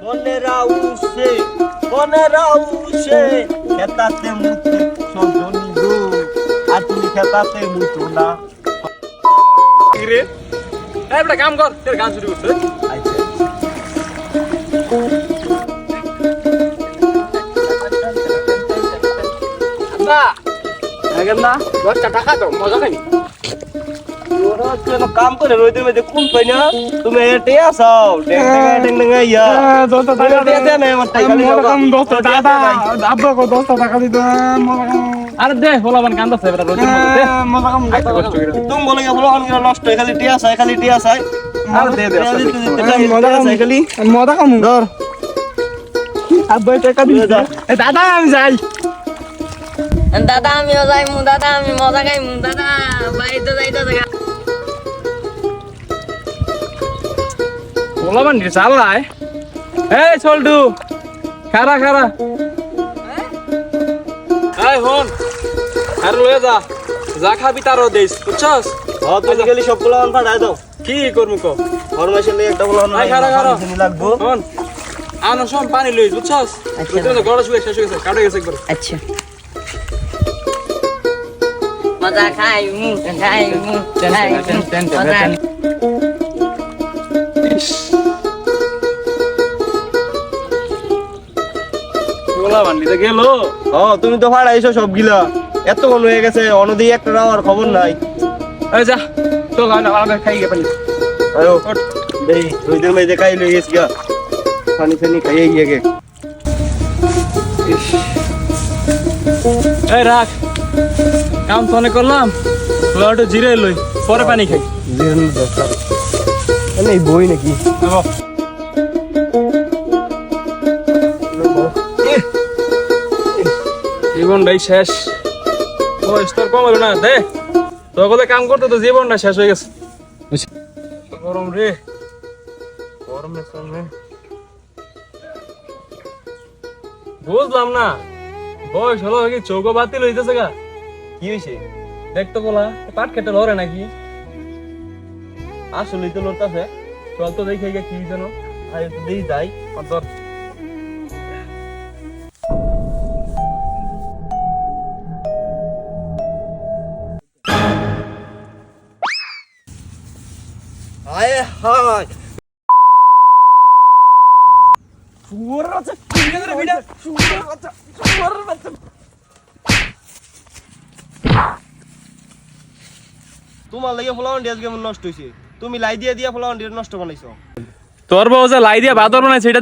মনে রাউসে খেতাতে মুতে সজনী গো আর তুমি খেতাতে মুতো না রে এই বড় কাম কর তোর গান শুরু করতে আচ্ছা আব্বা এখন না দশটা টাকা দাও মজা খাবি ওরা কেন কাম করে রইদের মধ্যে কোন পাই না তুমি এটে আসাও ডেং ডেং ইয়া দশটা টাকা দে না আমার টাকা দশটা টাকা আব্বা কো 10 টাকা দিত মজা খাম আরে দে হলাবান কান্দাছে এবার রোদের মধ্যে দে মজা খাম কষ্ট করে তুমি বলে বলো অনগিরা নষ্ট খালি টিয়া চাই আরে দে দে মজা খালি মজা খাম ধর আব্বা টাকা দিলে যা এ দাদা আমি যাই দাদা আমিও যাইমু দাদা আমি মজা খাইমু দাদা বাড়িতে যাইতে থাকা হলাবান রে চালাই এই চলটু খারা খারা এই হন আর লয়ে যা যা খাবি তারও দেস বুঝছস হ্যাঁ তুমি খালি সবগুলো অন ফাটাই দাও কি করমু কো ফরমাইশন নিয়ে একটা বলো না এই খারা খারা লাগবো হন আনো সব পানি লইস বুঝছস আচ্ছা। তুই তো গড়া শুয়ে শেষ হয়ে গেছে কাটে গেছে একবার আচ্ছা মজা খাইমু গোলা বান্ডিতে গেল হ্যাঁ তুমি তো ফাটাইছো সবগুলা এতক্ষণ হয়ে গেছে অনদি একটা রাওয়ার খবর নাই এই যা তো গানা আলাদা খাই গে পানি আয়ো দেই রইদের মধ্যে খাই লই গেছি গা পানি ফানি খাইয়ে গিয়ে গে এই রাখ কাম তো অনেক করলাম লড়টো জিরে লই পরে পানি খাই জিরন দরকার এই বই নাকি আবো জীবনটাই শেষ বয়স তোর কম হলো না দে তোর কথা কাম করতে তো জীবনটা শেষ হয়ে গেছে গরম রে গরমে চলবে বুঝলাম না বয়স হলো কি চৌক বাতিল হইতেছে গা কি হইছে দেখতো বলা পাট খেতে লড়ে নাকি আসলেই তো লড়তাছে চল তো দেখে কি জানো আই তো দেই যাই অন্তর আয় হায় শুয়োরের বাচ্চা কিনে দে বিটা শুয়োরের বাচ্চা তোমার লাগে ফলাওয়ান ডিয়াস গেম নষ্ট হইছে তুমি লাই দিয়া দিয়া ফলাওয়ান ডিয়াস নষ্ট বানাইছো তোর বউ যে লাই দিয়া বাদর বানাইছে এটা